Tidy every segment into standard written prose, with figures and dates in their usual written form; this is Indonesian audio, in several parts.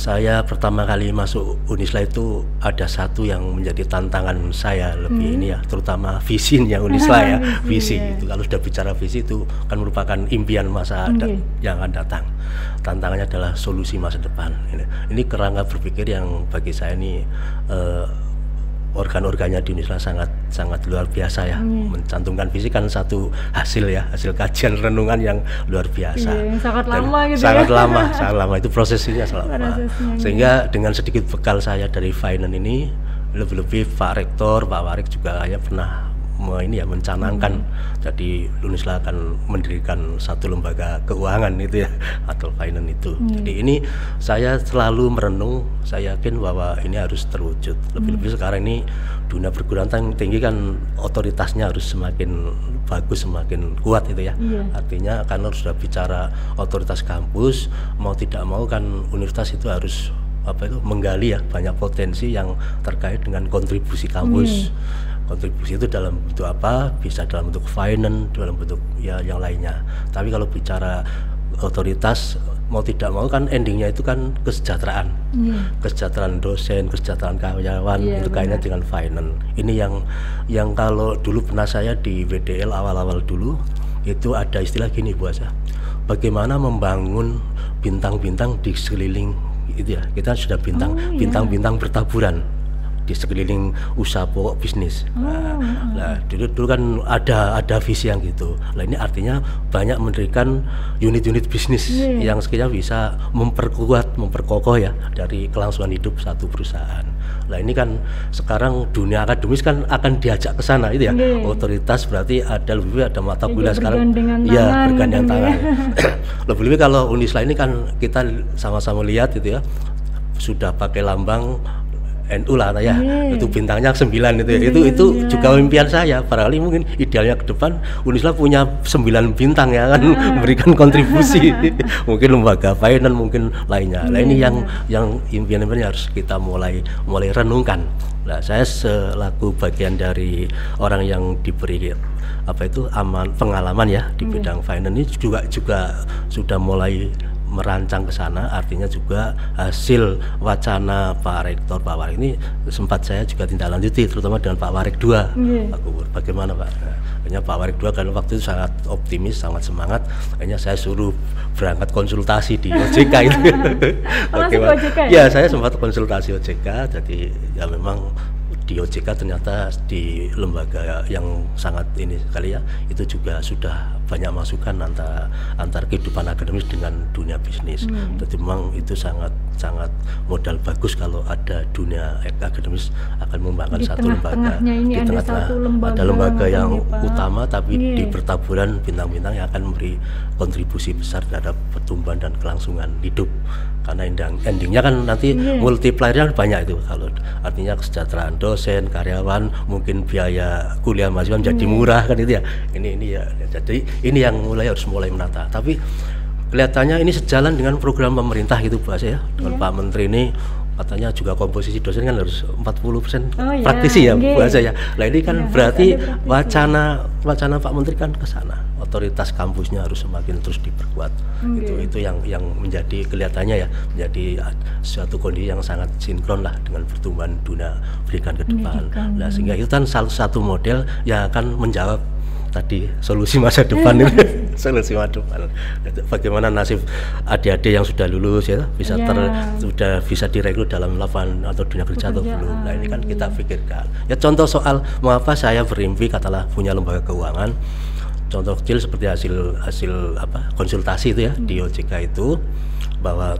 saya pertama kali masuk Unisla itu ada satu yang menjadi tantangan saya lebih ini ya, terutama visinya Unisla ya, visi itu kalau sudah bicara visi itu kan merupakan impian masa yang akan datang. Tantangannya adalah solusi masa depan. Ini kerangka berpikir yang bagi saya ini organ-organnya di Unisla sangat luar biasa ya. Mencantumkan visi kan satu hasil kajian renungan yang luar biasa. Sangat lama gitu sangat lama itu prosesnya selama. Sehingga dengan sedikit bekal saya dari finance ini, lebih-lebih Pak Rektor, Pak Warik juga ya pernah mencanangkan jadi Unisla akan mendirikan satu lembaga keuangan itu ya, atau finance itu. Jadi ini saya selalu merenung, saya yakin bahwa ini harus terwujud. Lebih-lebih sekarang ini dunia perguruan tinggi kan otoritasnya harus semakin bagus, semakin kuat itu ya. Artinya karena sudah bicara otoritas kampus, mau tidak mau kan universitas itu harus menggali ya banyak potensi yang terkait dengan kontribusi kampus. Kontribusi itu dalam bentuk apa? Bisa dalam bentuk finance, dalam bentuk ya yang lainnya. Tapi kalau bicara otoritas, mau tidak mau kan endingnya itu kan kesejahteraan, kesejahteraan dosen, kesejahteraan karyawan, itu kaitannya dengan finance. Ini yang kalau dulu pernah saya di WDL awal-awal dulu itu ada istilah gini Bu Asa, bagaimana membangun bintang-bintang di sekeliling itu ya, kita sudah bintang-bintang bertaburan di sekeliling usaha pokok bisnis. Nah, dulu kan ada visi yang gitu. Nah, ini artinya banyak mendirikan unit-unit bisnis yang sekiranya bisa memperkokoh ya dari kelangsungan hidup satu perusahaan. Nah, ini kan sekarang dunia akademis kan akan diajak ke sana itu ya. Otoritas berarti ada mata kuliah sekarang bergandeng tangan. Lebih-lebih kalau Unisla ini kan kita sama-sama lihat itu ya, sudah pakai lambang NU lah ya, itu bintangnya 9 itu ya. Itu juga impian saya. Barangkali mungkin idealnya ke depan Unisla punya 9 bintang ya kan, memberikan kontribusi. Mungkin lembaga finance, mungkin lainnya. Nah, ini yang impian-impian harus kita mulai renungkan. Nah, saya selaku bagian dari orang yang diberi pengalaman ya di bidang finance ini juga sudah mulai merancang ke sana. Artinya juga hasil wacana Pak Rektor, Pak Warik ini sempat saya juga tindak lanjuti, terutama dengan Pak Warik II. Bagaimana Pak? Kayaknya Pak Warik II kan waktu itu sangat optimis, sangat semangat. Kayaknya saya suruh berangkat konsultasi di OJK itu. Ya, saya sempat konsultasi OJK. Jadi ya memang di OJK ternyata di lembaga yang sangat ini sekali ya, itu juga sudah banyak masukan antar kehidupan akademis dengan dunia bisnis. Jadi memang itu sangat modal bagus kalau ada dunia akademis akan membangun satu lembaga. Di tengah-tengah ada lembaga yang utama, tapi di pertaburan bintang-bintang yang akan memberi kontribusi besar terhadap pertumbuhan dan kelangsungan hidup. Karena endingnya kan nanti multipliernya banyak itu, kalau artinya kesejahteraan dosen, karyawan, mungkin biaya kuliah mahasiswa menjadi murah kan itu ya. Ini ya, jadi ini yang harus mulai menata. Tapi kelihatannya ini sejalan dengan program pemerintah gitu Bu Asa ya. Dengan Pak Menteri ini katanya juga komposisi dosen kan harus 40% praktisi ya Bu Asa ya. Nah, ini kan berarti wacana Pak Menteri kan ke sana. Otoritas kampusnya harus semakin terus diperkuat. Itu yang menjadi kelihatannya ya, menjadi suatu kondisi yang sangat sinkron lah dengan pertumbuhan dunia pendidikan ke depan. Nah, sehingga itu kan salah satu model yang akan menjawab tadi solusi masa depan itu. Solusi masa depan. Bagaimana nasib adik-adik yang sudah lulus ya, sudah bisa direkrut dalam lapangan atau dunia kerja atau belum. Nah, ini kan kita pikirkan. Ya, contoh soal mengapa saya bermimpi katalah punya lembaga keuangan. Contoh kecil seperti hasil konsultasi itu ya di OJK itu, bahwa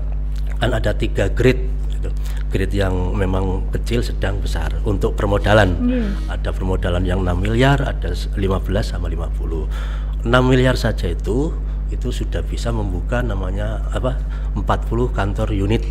kan ada 3 grade gitu. Grade yang memang kecil, sedang, besar untuk permodalan. Ada permodalan yang 6 miliar, ada 15 sama 50. 6 miliar saja itu sudah bisa membuka namanya 40 kantor unit.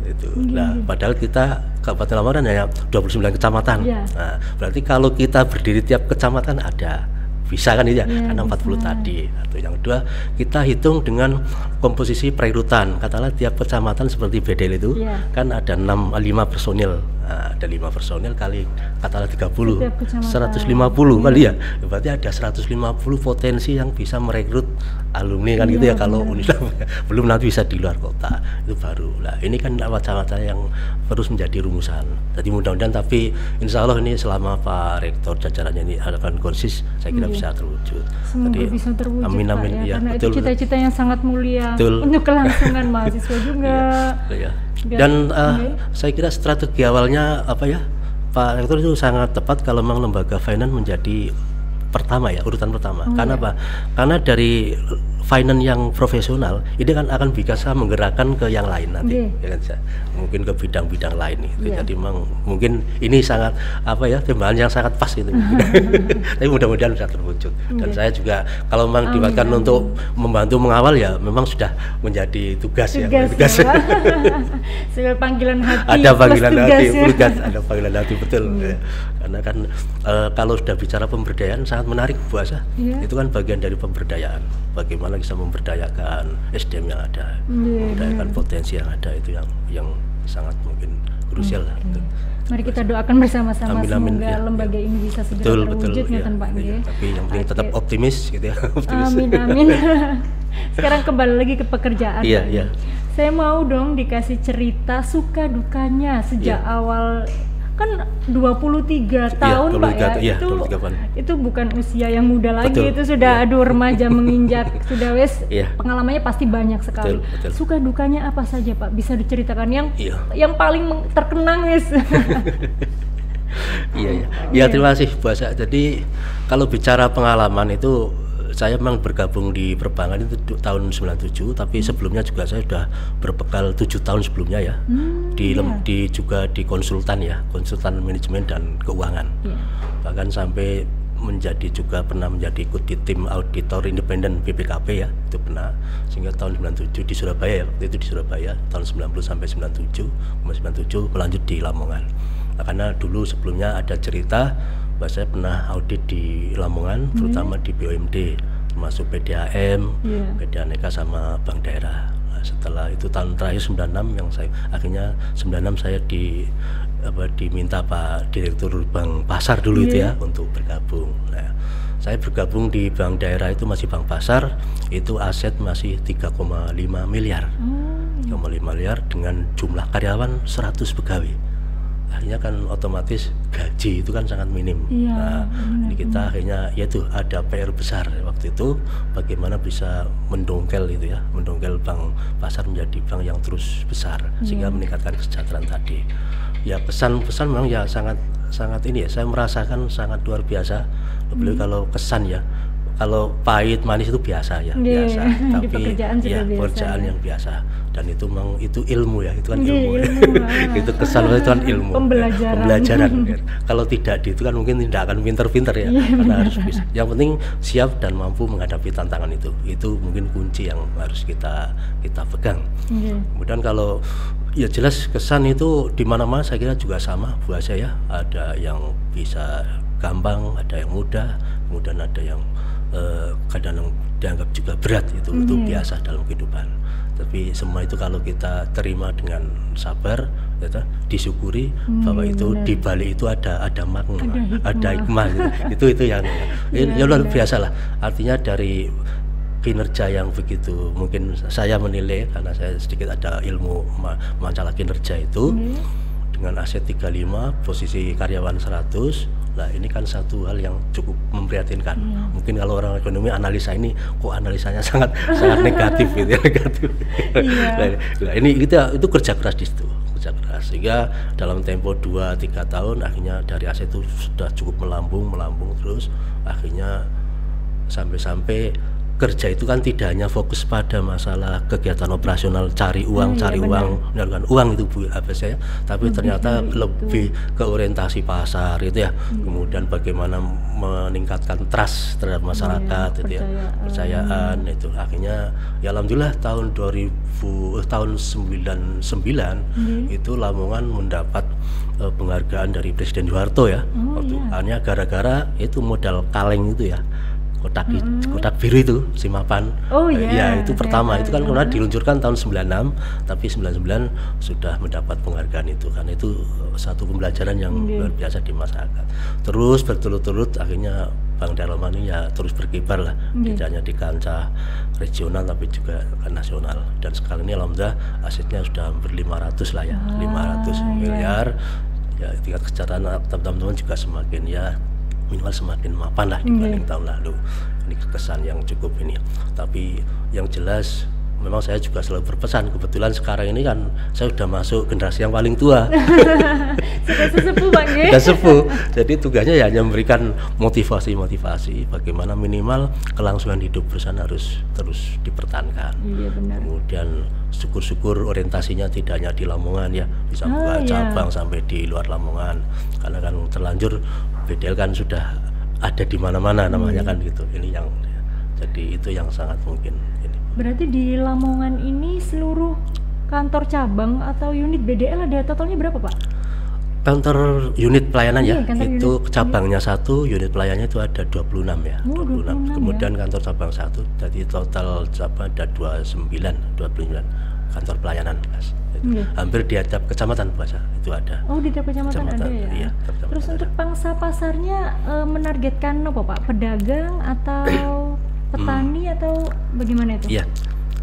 Itu. Nah, padahal kita Kabupaten Lamongan hanya 29 kecamatan. Nah, berarti kalau kita berdiri tiap kecamatan ada bisa kan itu ya, karena 40 tadi. Atau yang kedua, kita hitung dengan komposisi perekrutan. Katakanlah tiap kecamatan seperti BDL itu kan ada 5 personil Nah, ada 5 personil kali katakanlah 30, Setiap kecamatan. 150 kali ya. Berarti ada 150 potensi yang bisa merekrut alumni kan gitu ya kalau Unisba. Belum nanti bisa di luar kota. Itu baru. Nah, ini kan wacana-wacana yang terus menjadi rumusan. Jadi mudah-mudahan, tapi insya Allah ini selama Pak Rektor jajarannya ini akan konsis, saya kira bisa terwujud. Semoga Jadi, bisa terwujud, amin, Pak, amin, ya. ya, Karena betul, itu cita-cita yang sangat mulia betul. untuk kelangsungan mahasiswa juga. Ya. Dan saya kira strategi awalnya apa ya, Pak Rektor itu sangat tepat kalau memang lembaga finance menjadi pertama ya, urutan pertama. Karena apa? Karena dari finance yang profesional ini kan akan bisa menggerakkan ke yang lain nanti, ya kan, mungkin ke bidang-bidang lain itu. Jadi memang mungkin ini sangat apa ya, tembakan yang sangat pas gitu. Tapi mudah-mudahan bisa terwujud. Dan saya juga kalau memang dilibatkan untuk membantu mengawal ya, memang sudah menjadi tugas ya. Tugas. Sebagai panggilan hati. Ada panggilan hati, ada panggilan hati, betul. Ya. Karena kan kalau sudah bicara pemberdayaan sangat menarik Bu Asa. Itu kan bagian dari pemberdayaan. Bagaimana bisa memberdayakan SDM yang ada, memberdayakan potensi yang ada, itu yang sangat mungkin krusial lah. Mari kita doakan bersama-sama semoga lembaga ini bisa segera terwujud ya, Pak. Tapi yang penting tetap optimis gitu ya. Amin, amin. Sekarang kembali lagi ke pekerjaan. Iya. Saya mau dong dikasih cerita suka dukanya sejak awal. Kan 23 tahun Pak ya, itu bukan usia yang muda lagi, itu sudah remaja menginjak, sudah pengalamannya pasti banyak sekali. Suka dukanya apa saja Pak, bisa diceritakan yang paling terkenang Iya, terima kasih Bu Asa. Jadi kalau bicara pengalaman itu, saya memang bergabung di perbankan itu tahun 97, tapi sebelumnya juga saya sudah berbekal 7 tahun sebelumnya ya, juga di konsultan manajemen dan keuangan, bahkan sampai pernah menjadi ikut di tim auditor independen BPKP ya, itu pernah, sehingga tahun 97 di Surabaya ya, waktu itu di Surabaya tahun 90 sampai 97 berlanjut di Lamongan. Nah, karena dulu sebelumnya ada cerita bahwa saya pernah audit di Lamongan, terutama di BUMD, termasuk PDAM, PD Aneka sama Bank Daerah. Nah, setelah itu tahun terakhir 96 yang akhirnya 96 saya diminta Pak Direktur Bank Pasar dulu itu ya untuk bergabung. Nah, saya bergabung di Bank Daerah itu masih Bank Pasar, itu aset masih 3,5 miliar. 3,5 miliar dengan jumlah karyawan 100 pegawai. Akhirnya kan otomatis gaji itu kan sangat minim. Nah, ini kita akhirnya yaitu ada PR besar waktu itu, bagaimana bisa mendongkel Bank Pasar menjadi bank yang terus besar sehingga meningkatkan kesejahteraan tadi. Ya pesan-pesan memang ya sangat ini ya, saya merasakan sangat luar biasa. Apalagi kalau kesan ya, kalau pahit manis itu biasa ya, biasa. Tapi pekerjaan yang biasa, dan itu memang itu ilmu ya, itu kan ilmu. Itu kesan itu kan ilmu. Pembelajaran. Kalau tidak itu kan mungkin tidak akan pinter-pinter ya, karena harus bisa. Yang penting siap dan mampu menghadapi tantangan itu. Itu mungkin kunci yang harus kita pegang. Kemudian kalau ya jelas kesan itu di mana-mana saya kira juga sama Bu Asa ya. Ada yang bisa gampang, ada yang mudah, kemudian ada yang kadang dianggap juga berat, itu biasa dalam kehidupan. Tapi semua itu kalau kita terima dengan sabar, disyukuri bahwa itu di balik itu ada makna, ada hikmah gitu. itu yang luar biasa lah. Artinya dari kinerja yang begitu, mungkin saya menilai karena saya sedikit ada ilmu masalah kinerja itu, dengan aset 35, posisi karyawan 100. Nah, ini kan satu hal yang cukup memprihatinkan. Mungkin kalau orang ekonomi analisa ini kok analisanya sangat negatif gitu ya, negatif. Nah, ini itu kerja keras di situ, sehingga dalam tempo 2-3 tahun akhirnya dari aset itu sudah cukup melambung terus, akhirnya sampai kerja itu kan tidak hanya fokus pada masalah kegiatan operasional, cari uang, menyalurkan uang itu Bu saya, tapi ternyata lebih ke orientasi pasar itu ya. Kemudian bagaimana meningkatkan trust terhadap masyarakat itu ya, kepercayaan itu. Akhirnya ya alhamdulillah tahun 99 itu Lamongan mendapat penghargaan dari Presiden Soeharto ya. Hanya gara-gara itu modal kaleng itu ya. kotak biru itu Simapan. Ya itu pertama itu kan kemudian diluncurkan tahun 96, tapi 99 sudah mendapat penghargaan itu, karena itu satu pembelajaran yang luar biasa di masyarakat. Terus berturut-turut akhirnya Bank Darul Aman ini ya terus berkibar lah, tidak hanya di kancah regional tapi juga nasional, dan sekarang ini alhamdulillah asetnya sudah hampir 500 lah ya, 500 miliar. Ya tingkat kesejahteraan teman-teman juga semakin ya minimal semakin mapan lah dibanding tahun lalu. Ini kesan yang cukup ini. Tapi yang jelas memang saya juga selalu berpesan, kebetulan sekarang ini kan saya sudah masuk generasi yang paling tua. Sudah sesepuh Pak Nggih. Sudah sepuh. Jadi tugasnya ya hanya memberikan motivasi bagaimana minimal kelangsungan hidup perusahaan harus terus dipertahankan. Iya benar. Kemudian syukur-syukur orientasinya tidak hanya di Lamongan ya, bisa buka cabang sampai di luar Lamongan. Karena kan terlanjur BDL kan sudah ada di mana-mana namanya kan gitu. Ini yang jadi itu yang sangat mungkin ini. Berarti di Lamongan ini seluruh kantor cabang atau unit BDL ada totalnya berapa Pak? Kantor unit pelayanan ya, itu cabangnya satu, unit pelayanannya itu ada 26 ya, 26. Kemudian ya? Kantor cabang satu, jadi total cabang ada 29 kantor pelayanan. Hampir di tiap kecamatan bahasa itu ada. Oh, di tiap kecamatan ada ya. Iya, terus untuk pangsa pasarnya menargetkan apa Pak? Pedagang atau petani atau bagaimana itu? Iya.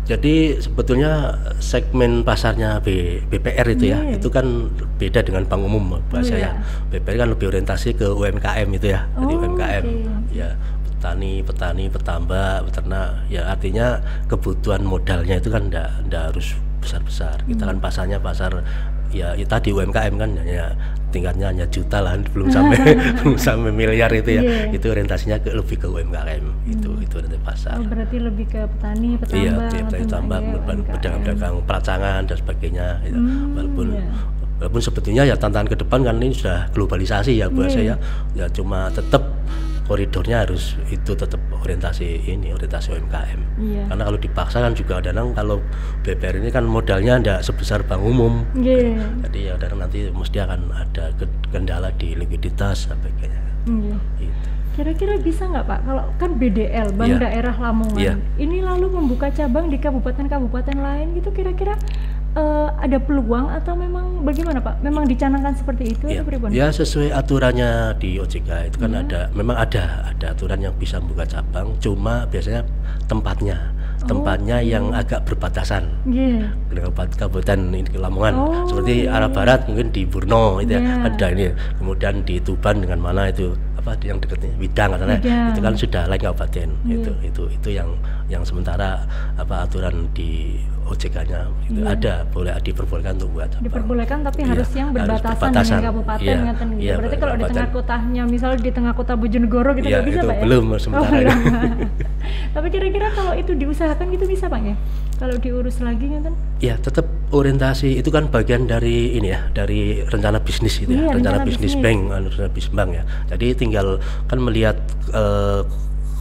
Jadi sebetulnya segmen pasarnya BPR itu ya, itu kan beda dengan bank umum bahasa ya. BPR kan lebih orientasi ke UMKM itu ya. Jadi UMKM ya, petani, petambak, peternak. Ya artinya kebutuhan modalnya itu kan enggak harus besar-besar. Kita kan pasarnya pasar ya tadi UMKM kan ya tingkatnya hanya juta lah, belum sampai miliar itu ya. Itu orientasinya lebih ke UMKM. Itu orientasi pasar. Berarti lebih ke petani, petambak. Iya, petani tambak, pedagang peracangan dan sebagainya. Walaupun sebetulnya ya tantangan ke depan kan ini sudah globalisasi ya buat saya. Ya cuma tetap koridornya harus itu tetap orientasi UMKM. Karena kalau dipaksa kan juga kadang kalau BPR ini kan modalnya tidak sebesar bank umum. Jadi ya kadang nanti mesti akan ada kendala di likuiditas sebagainya. Gitu. Kira-kira bisa nggak Pak, kalau kan BDL Bank Daerah Lamongan ini lalu membuka cabang di kabupaten-kabupaten lain gitu, kira-kira ada peluang atau memang bagaimana Pak? Memang dicanangkan seperti itu atau bagaimana? Ya sesuai aturannya di OJK itu kan memang ada aturan yang bisa membuka cabang, cuma biasanya tempatnya yang agak berbatasan dengan kabupaten Lamongan, seperti arah barat mungkin di Burno itu ada ini, kemudian di Tuban dengan mana itu apa yang dekatnya Widang katanya itu kan sudah lain kabupaten. Itu yang sementara apa aturan di OJK-nya itu ada boleh diperbolehkan untuk buat cabang. Diperbolehkan tapi harus yang berbatasan dengan kabupaten gitu. Berarti kalau di tengah kotanya, misal di tengah kota Bojonegoro gitu nggak bisa Pak ya? Belum sementara. Tapi kira-kira kalau itu diusahakan gitu bisa Pak ya? Kalau diurus lagi ngeten? Ya tetap orientasi itu kan bagian dari ini ya, dari rencana bisnis itu ya, rencana bisnis bank ya. Jadi tinggal kan melihat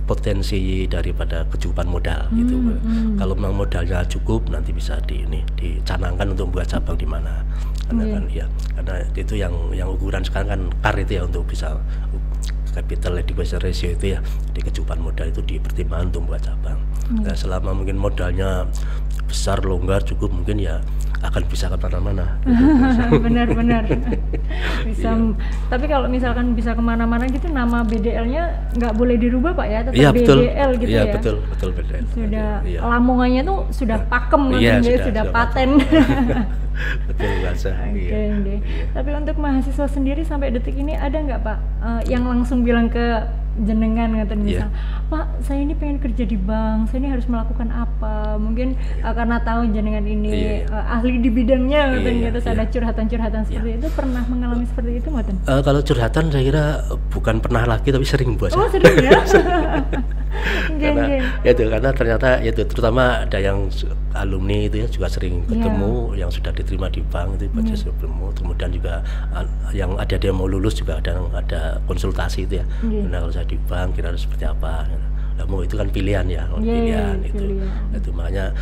potensi daripada kecukupan modal gitu. Kalau memang modalnya cukup nanti bisa dicanangkan untuk buat cabang di mana. Karena karena itu yang ukuran sekarang kan CAR itu ya, untuk bisa capital adequacy ratio itu ya. Jadi kecukupan modal itu dipertimbangkan untuk buat cabang. Nah, selama mungkin modalnya besar, longgar, cukup, mungkin ya akan bisa kemana-mana. Benar-benar bisa. Tapi kalau misalkan bisa kemana-mana gitu, nama BDL-nya nggak boleh dirubah Pak ya, tetap BDL gitu ya. Iya betul BDL. Sudah Lamongannya tuh sudah pakem, sudah paten. Betul bahasa. Tapi untuk mahasiswa sendiri sampai detik ini ada nggak Pak yang langsung bilang ke jenengan ngatain misal, Pak saya ini pengen kerja di bank, saya ini harus melakukan apa? Mungkin karena tahu jenengan ini ahli di bidangnya ngatain ada curhatan-curhatan seperti itu, pernah mengalami seperti itu ngatain? Kalau curhatan saya kira bukan pernah lagi tapi sering buat. Oh sering ya? Karena ternyata itu terutama ada yang alumni itu ya juga sering ketemu yang sudah diterima di bank itu baca ketemu, kemudian juga yang ada dia mau lulus juga ada konsultasi itu ya. Nah kalau saya di bank kira harus seperti apa? Nah, itu kan pilihan ya, pilihan. Itu makanya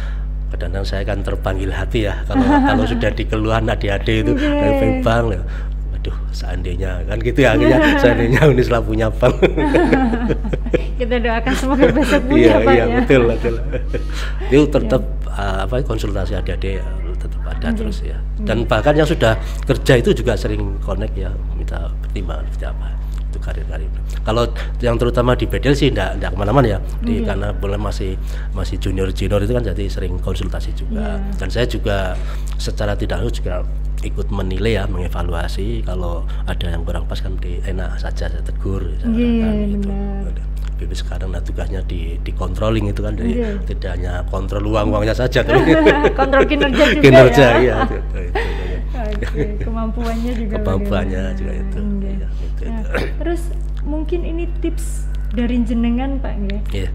kadang-kadang saya kan terpanggil hati ya kalau sudah di keluhan adik-adik itu dari bank waduh seandainya kan gitu ya, akhirnya seandainya Unisla punya bank. Kita doakan semoga besok punya Pak iya, ya. betul. Itu tetap konsultasi adik-adik tetap ada terus ya. Dan bahkan yang sudah kerja itu juga sering connect ya, minta pertimbangan seperti apa itu karir-karir. Kalau yang terutama di Bedel sih enggak kemana-mana ya, karena boleh masih junior itu kan, jadi sering konsultasi juga. Dan saya juga secara tidak langsung juga ikut menilai ya, mengevaluasi kalau ada yang kurang pas kan enak saja saya tegur. Gitu. Bibi sekarang tugasnya di controlling itu kan, dari tidak hanya kontrol uangnya saja, tapi kontrol kinerja juga kinerja, ya. Itu. Kemampuannya juga juga itu. Terus mungkin ini tips dari jenengan Pak ya.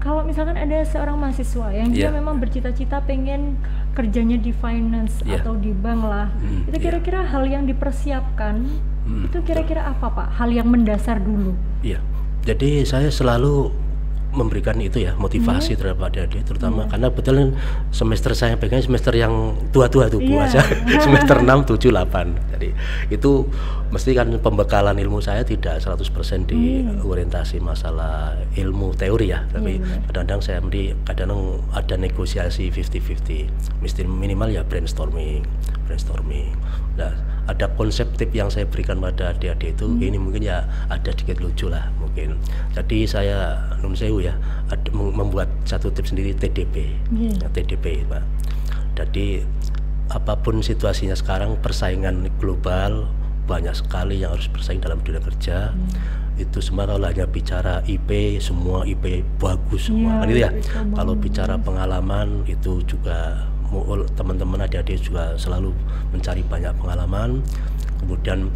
Kalau misalkan ada seorang mahasiswa yang dia memang bercita-cita pengen kerjanya di finance atau di bank lah, itu kira-kira hal yang dipersiapkan itu kira-kira apa Pak? Hal yang mendasar dulu. Iya. Jadi saya selalu memberikan itu ya, motivasi terhadap adik-adik, terutama karena betul semester saya pegang semester yang tua-tua tuh Bu aja. Semester 6, 7, 8. Jadi itu mesti kan pembekalan ilmu saya tidak 100% di orientasi masalah ilmu teori ya, tapi kadang-kadang saya kadang ada negosiasi 50-50. Mesti minimal ya brainstorming. Nah, ada konsep tip yang saya berikan pada adik-adik itu, ini mungkin ya ada sedikit lucu lah mungkin. Jadi saya nun sewu ya, membuat satu tips sendiri TDP, TDP Pak. Jadi apapun situasinya sekarang, persaingan global banyak sekali yang harus bersaing dalam dunia kerja. Itu semua kalau hanya bicara IP, semua IP bagus semua, kan itu ya. Kalau bicara pengalaman itu juga teman-teman adik-adik juga selalu mencari banyak pengalaman. Kemudian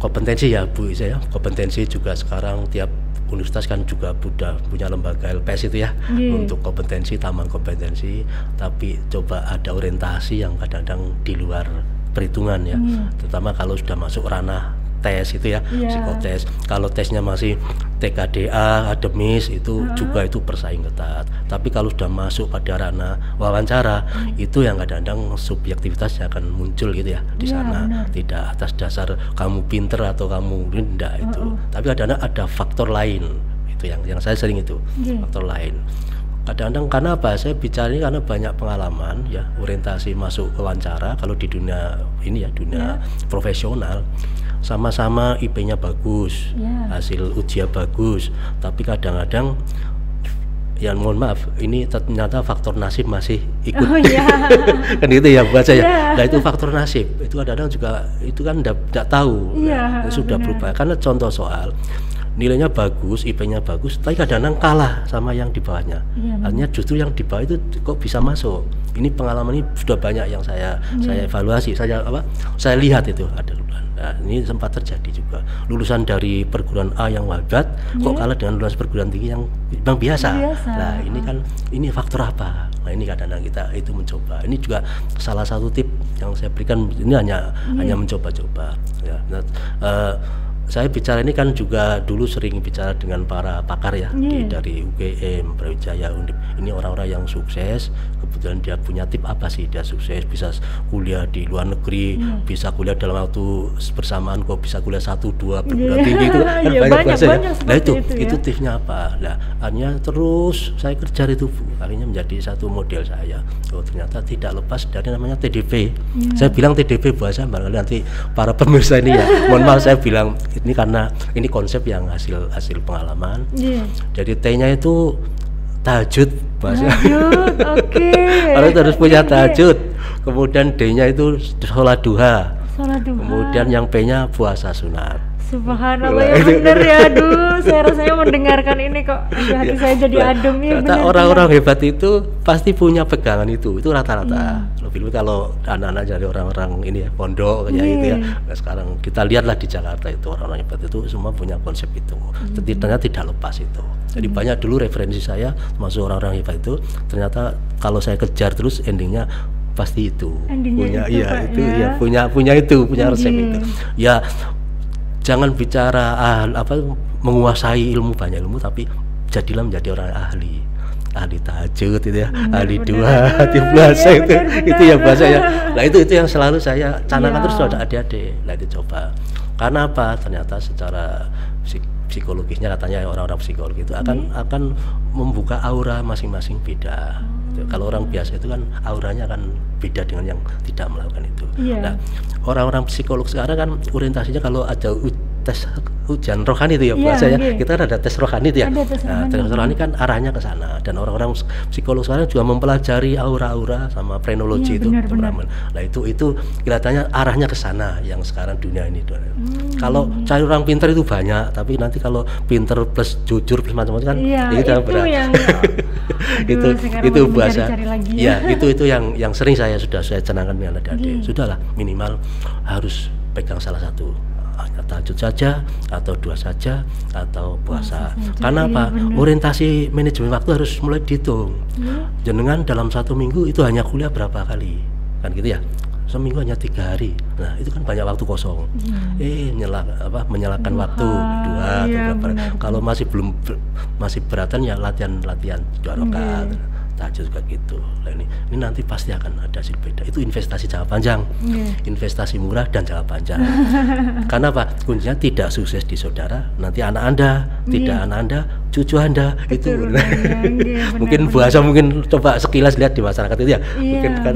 kompetensi ya Bu saya, kompetensi juga sekarang tiap universitas kan juga sudah punya lembaga LPS itu ya, untuk kompetensi, taman kompetensi, tapi coba ada orientasi yang kadang-kadang di luar perhitungan ya, terutama kalau sudah masuk ranah tes itu ya, psikotes. Kalau tesnya masih TKDA, akademis itu juga itu bersaing ketat. Tapi kalau sudah masuk pada ranah wawancara, itu yang kadang-kadang subjektivitasnya akan muncul gitu ya di sana. Tidak atas dasar kamu pinter atau kamu rendah itu. Tapi kadang-kadang ada faktor lain. Itu yang saya sering itu, faktor lain. Kadang-kadang karena apa? Saya bicara ini karena banyak pengalaman ya, orientasi masuk wawancara. Kalau di dunia ini ya, dunia profesional, sama-sama IP-nya bagus, hasil ujian bagus, tapi kadang-kadang ya mohon maaf, ini ternyata faktor nasib masih ikut. Kan itu ya buat saya. Nah itu faktor nasib, itu kadang-kadang juga itu kan tidak tahu, sudah berubah. Karena contoh soal nilainya bagus, IP-nya bagus, tapi kadang-kadang kalah sama yang di bawahnya. Artinya justru yang di bawah itu kok bisa masuk. Ini pengalaman ini sudah banyak yang saya evaluasi, saya lihat itu ada. Nah, ini sempat terjadi juga. Lulusan dari perguruan A yang hebat kok kalah dengan lulusan perguruan tinggi yang biasa. Nah, ini faktor apa? Nah, ini kadang-kadang kita itu mencoba. Ini juga salah satu tip yang saya berikan, ini hanya mencoba-coba ya. Saya bicara ini kan juga dulu sering bicara dengan para pakar ya, dari UGM, Brawijaya, Undip. Ini orang-orang yang sukses, kebetulan dia punya tip apa sih dia sukses, bisa kuliah di luar negeri, bisa kuliah dalam waktu bersamaan, kok bisa kuliah 1-2 perguruan tinggi itu kan banyak ya. Nah itu tipsnya apa? Nah akhirnya terus saya kejar itu Bu, akhirnya menjadi satu model saya. Oh ternyata tidak lepas dari namanya TDP. Saya bilang TDP bahasa barangkali nanti para pemirsa ini ya, mohon maaf saya bilang ini karena ini konsep yang hasil pengalaman. Jadi T-nya itu tahajud bahasa. Orang harus punya tahajud. Kemudian D-nya itu sholat duha. Kemudian yang P-nya puasa sunat. Subhanallah ya bener ya, aduh saya rasanya mendengarkan ini kok hati saya jadi adem ya. Orang-orang hebat itu pasti punya pegangan itu rata-rata. Lebih kalau anak-anak dari orang-orang ini ya pondok kayak itu ya. Nah, sekarang kita lihatlah di Jakarta itu orang-orang hebat itu semua punya konsep itu. Ternyata tidak lepas itu. Jadi banyak dulu referensi saya masuk orang-orang hebat itu, ternyata kalau saya kejar terus endingnya pasti itu punya punya resep itu ya. Jangan bicara menguasai ilmu, banyak ilmu, tapi jadilah menjadi orang ahli. ahli tahajud itu ya, ahli dua, ahli puasa itu ya bahasa ya. Nah itu yang selalu saya canangkan terus ada adik-adik. Nah itu coba. Karena apa? Ternyata secara psikologisnya katanya orang-orang psikolog itu akan membuka aura masing-masing beda. Kalau orang biasa itu kan auranya kan beda dengan yang tidak melakukan itu. Nah, orang-orang psikolog sekarang kan orientasinya kalau ada tes ujian rohani itu ya bahasanya, kita kan ada tes rohani itu ya. Nah, tes rohani kan arahnya ke sana, dan orang-orang psikolog sekarang juga mempelajari aura-aura sama frenologi itu. Benar. Nah itu kelihatannya arahnya ke sana yang sekarang dunia ini. Kalau cari orang pintar itu banyak, tapi nanti kalau pintar plus jujur plus macam-macam kan itu yang itu bahasa. Ya itu yang sering saya canangkan dengan adik-adik. Sudahlah, minimal harus pegang salah satu, tahajud saja atau dua saja atau puasa. Karena apa? Orientasi manajemen waktu harus mulai dihitung. Jenengan dalam 1 minggu itu hanya kuliah berapa kali, kan gitu ya? Seminggu hanya 3 hari. Nah itu kan banyak waktu kosong. Menyalakan waktu 2 atau berapa. Kalau masih beratan ya latihan 2 rakaat. Tahajud juga gitu. Nah, ini nanti pasti akan ada hasil beda. Itu investasi jangka panjang, investasi murah dan jangka panjang. Karena apa? Kuncinya tidak sukses di saudara, nanti anak Anda, tidak anak Anda, cucu Anda. Betul, itu mungkin bahasa mungkin coba sekilas lihat di masyarakat itu ya.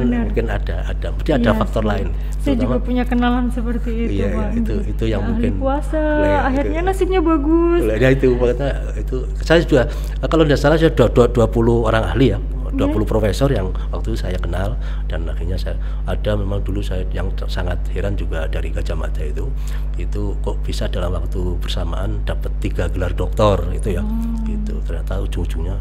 Mungkin ada faktor lain. Saya juga punya kenalan seperti itu, Pak. Itu yang mungkin puasa, akhirnya nasibnya bagus. Ya itu saya juga kalau tidak salah saya 20 orang ahli ya. 20 profesor yang waktu itu saya kenal, dan akhirnya ada memang dulu saya yang sangat heran juga dari Gajah Mada itu kok bisa dalam waktu bersamaan dapat 3 gelar doktor itu ya. Gitu ternyata ujung-ujungnya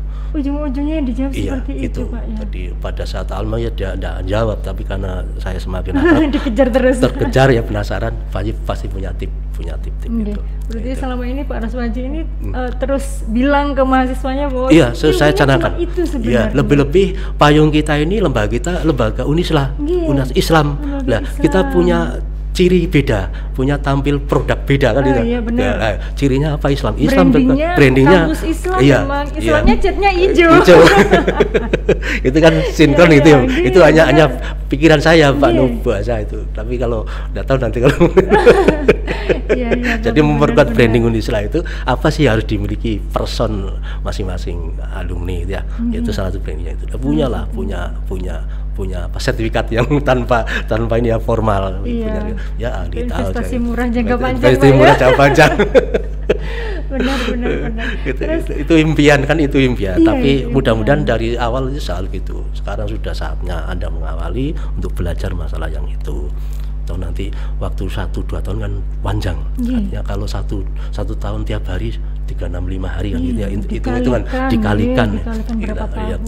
yang dijawab seperti itu Pak ya. Jadi pada saat alma ya dia tidak jawab, tapi karena saya semakin dikejar terkejar ya, penasaran, pasti punya tip gitu. Berarti selama ini Pak Raswaji ini terus bilang ke mahasiswanya bahwa saya canangkan itu sebenarnya. Lebih payung kita ini lembaga Unislah, Unas Islam. Nah, kita punya ciri beda, punya tampil produk beda kan itu. Nah, cirinya apa? Islam brandingnya Islam, memang Islamnya catnya hijau. Itu kan sinkron itu hanya pikiran saya Pak Nur bahasa itu. Tapi kalau enggak tahu nanti kalau jadi memperkuat branding Unislah itu apa sih harus dimiliki person masing-masing alumni ya. Itu salah satu brandingnya itu. Punya sertifikat yang tanpa ini ya formal. Ya investasi murah jangka panjang. Investasi murah jangka panjang. benar. Itu impian kan, tapi mudah-mudahan dari awal itu selalu gitu. Sekarang sudah saatnya Anda mengawali untuk belajar masalah yang itu. Atau nanti waktu 1-2 tahun kan panjang. Artinya kalau satu tahun tiap hari 365 hari kan gitu ya, itu kan dikalikan berapa tahun?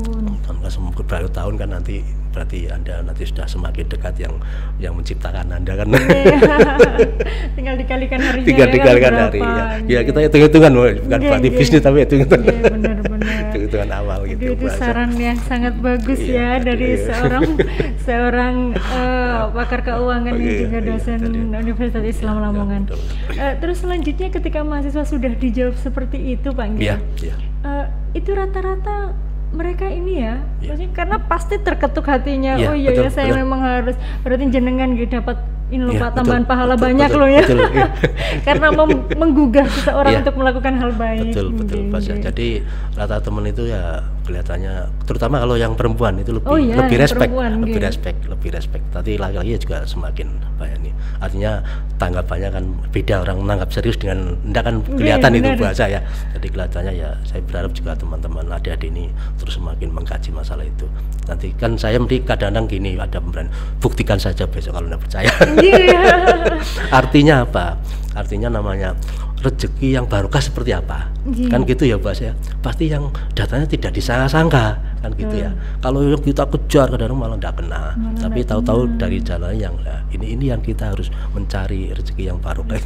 Berapa tahun kan nanti berarti Anda nanti sudah semakin dekat yang menciptakan Anda kan. Tinggal dikalikan harinya. Dikalikan hari ya. Kita hitung-hitungan bukan berarti bisnis tapi hitung-hitungan. Benar. Hitung-hitungan awal gitu. Itu saran yang sangat bagus dari seorang pakar keuangan yang juga dosen Universitas Islam Lamongan. Terus selanjutnya ketika mahasiswa sudah dijawab seperti itu Pak Nggi, itu rata-rata mereka ini maksudnya karena pasti terketuk hatinya. Saya memang harus, berarti jenengan dapat Pak tambahan pahala banyak loh ya. Karena menggugah seseorang untuk melakukan hal baik. Betul Pak. Jadi rata teman itu ya kelihatannya, terutama kalau yang perempuan itu lebih respect. Tadi laki-laki juga semakin banyak nih. Artinya tanggapannya kan beda, orang menanggap serius dengan enggak kan kelihatan itu bahasa ya. Jadi kelihatannya ya, saya berharap juga teman-teman adik-adik ini terus semakin mengkaji masalah itu. Nanti kan saya kadang-kadang gini, ada pemberian, buktikan saja besok kalau enggak percaya. Artinya apa? Artinya namanya rezeki yang barokah seperti apa? Kan gitu ya Bas ya. Pasti yang datanya tidak disangka-sangka kan gitu ya. Kalau yang kita kejar kadang malah nggak kena, tapi tahu-tahu dari jalan yang ini yang kita harus mencari rezeki yang barokah.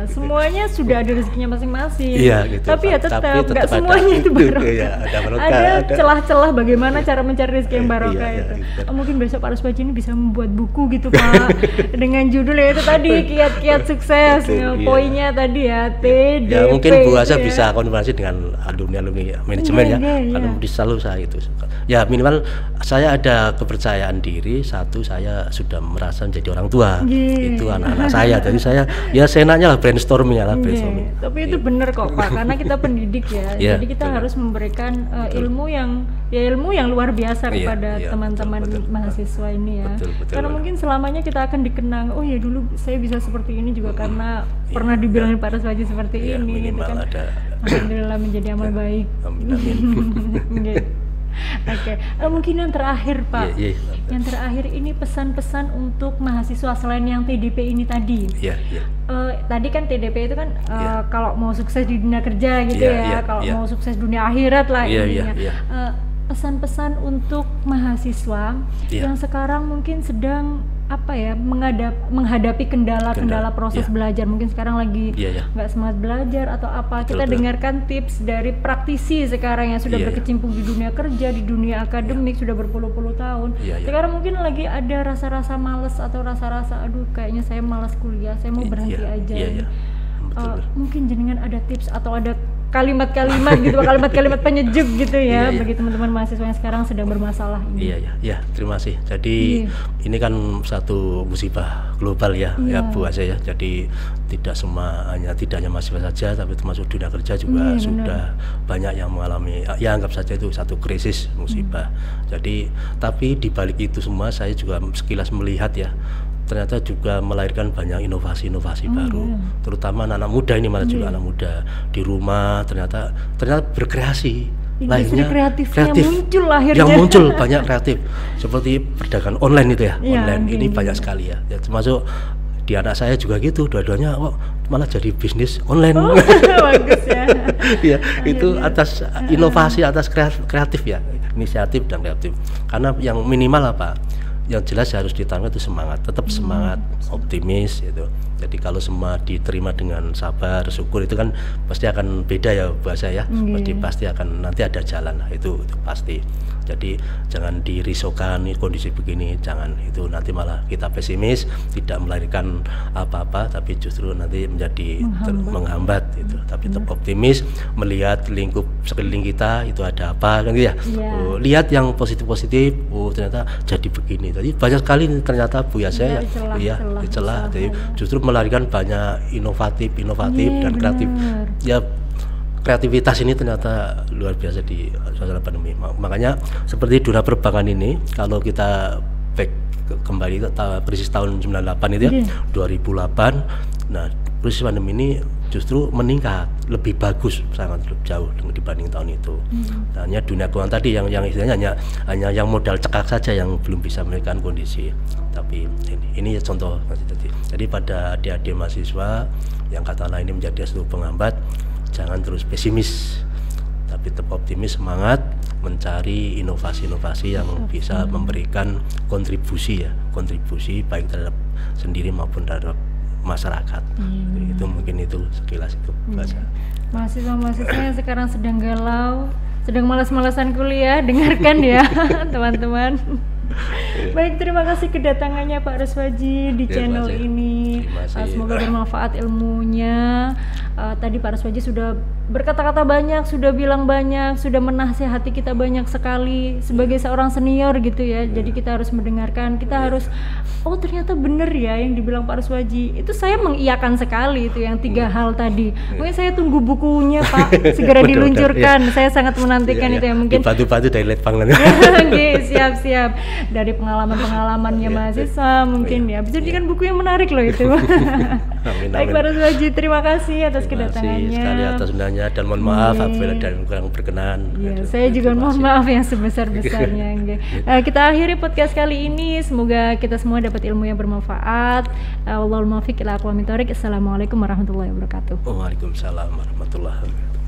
Semuanya sudah ada rezekinya masing-masing. Iya, gitu, tapi ya tetap nggak semuanya itu barokah. Iya, ada celah-celah bagaimana cara mencari rezeki yang barokah itu. Gitu. Mungkin besok Pak Ruswaji ini bisa membuat buku gitu Pak dengan judul ya itu tadi kiat-kiat sukses. Poinnya tadi ya TDP. Ya mungkin Bu Asa bisa konfirmasi dengan alumni manajemen kalau selalu saya itu ya minimal saya ada kepercayaan diri, satu saya sudah merasa menjadi orang tua itu anak-anak saya, jadi saya ya senangnya lah brainstorming. Tapi itu benar kok Pak, karena kita pendidik ya, jadi kita harus memberikan ilmu yang luar biasa kepada teman-teman mahasiswa ini ya. Karena mungkin selamanya kita akan dikenang, oh ya dulu saya bisa seperti ini juga karena pernah dibilangin Pak Ruswaji seperti ini gitu kan. Alhamdulillah menjadi amal baik. Oke. Mungkin yang terakhir Pak, yang terakhir ini pesan-pesan untuk mahasiswa selain yang TDP ini tadi. Tadi kan TDP itu kan kalau mau sukses di dunia kerja gitu kalau mau sukses dunia akhirat lah intinya. Pesan-pesan untuk mahasiswa yang sekarang mungkin sedang menghadapi kendala proses belajar, mungkin sekarang lagi nggak semangat belajar atau apa. Kita dengarkan tips dari praktisi sekarang yang sudah berkecimpung di dunia kerja, di dunia akademik sudah berpuluh-puluh tahun. Sekarang mungkin lagi ada rasa-rasa malas atau rasa-rasa aduh kayaknya saya malas kuliah, saya mau berhenti aja. Mungkin jenengan ada tips atau ada kalimat-kalimat gitu, kalimat-kalimat penyejuk gitu ya bagi teman-teman mahasiswa yang sekarang sedang bermasalah ini. Terima kasih. Jadi ini kan satu musibah global ya Bu Asa ya. Jadi tidak hanya mahasiswa saja, tapi termasuk dunia kerja juga sudah banyak yang mengalami ya anggap saja itu satu krisis musibah. Jadi tapi di balik itu semua saya juga sekilas melihat ya, ternyata juga melahirkan banyak inovasi-inovasi baru, terutama anak-anak muda ini, malah juga anak muda di rumah ternyata berkreasi. Industri kreatifnya muncul akhirnya. Yang muncul banyak kreatif, seperti perdagangan online itu ya, online ini banyak sekali ya. Termasuk di anak saya juga gitu, dua-duanya malah jadi bisnis online. Bagus ya. Itu atas inovasi, atas kreatif ya, inisiatif dan kreatif. Karena yang minimal apa? Yang jelas harus ditanam itu semangat, tetap semangat, optimis gitu. Jadi kalau semua diterima dengan sabar, syukur, itu kan pasti akan beda ya bahasa ya. Pasti akan nanti ada jalan, itu pasti. Jadi jangan dirisaukan kondisi begini, jangan, itu nanti malah kita pesimis, tidak melahirkan apa-apa, tapi justru nanti menjadi menghambat itu. Tapi tetap optimis, melihat lingkup sekeliling kita itu ada apa kan gitu ya. Lihat yang positif-positif, ternyata jadi begini. Jadi banyak sekali ternyata Bu Asa ya, celah. Jadi justru melahirkan banyak inovatif dan kreatif. Ya kreativitas ini ternyata luar biasa di suasana pandemi. Makanya seperti dunia perbankan ini, kalau kita kembali ke krisis tahun 98 itu ya, 2008. Nah, krisis pandemi ini justru meningkat, lebih bagus, sangat jauh dibanding tahun itu. Hanya dunia keuangan tadi yang istilahnya hanya yang modal cekak saja yang belum bisa memulihkan kondisi. Tapi ini contoh tadi. Jadi pada adik-adik mahasiswa yang katakanlah ini menjadi satu penghambat, jangan terus pesimis, tapi tetap optimis, semangat mencari inovasi-inovasi yang bisa memberikan kontribusi baik terhadap sendiri maupun terhadap masyarakat. Itu mungkin itu sekilas itu bahasa. Mahasiswa-mahasiswa yang sekarang sedang galau, sedang malas-malasan kuliah, dengarkan ya teman-teman. Baik, terima kasih kedatangannya Pak Ruswaji di channel ini. Semoga bermanfaat ilmunya. Tadi Pak Ruswaji sudah berkata-kata banyak, sudah bilang banyak, sudah menasihati kita banyak sekali sebagai seorang senior gitu ya. Jadi kita harus mendengarkan, kita harus ternyata benar ya yang dibilang Pak Ruswaji. Itu saya mengiyakan sekali itu yang 3 hal tadi. Mungkin saya tunggu bukunya Pak segera diluncurkan. Saya sangat menantikan itu ya, mungkin bantu-bantu dari Letpang nanti. Siap-siap. Dari pengalaman-pengalamannya mahasiswa mungkin ya bisa jadikan buku yang menarik loh itu. Baik Pak Ruswaji, terima kasih atas kedatangannya. Sekali atas undangannya dan mohon maaf apabila ada yang kurang berkenan. Saya juga mohon maaf yang sebesar-besarnya. Kita akhiri podcast kali ini, semoga kita semua dapat ilmu yang bermanfaat. Wallahul muwaffiq ila aqwamit thoriq. Assalamualaikum warahmatullahi wabarakatuh. Waalaikumsalam warahmatullahi wabarakatuh.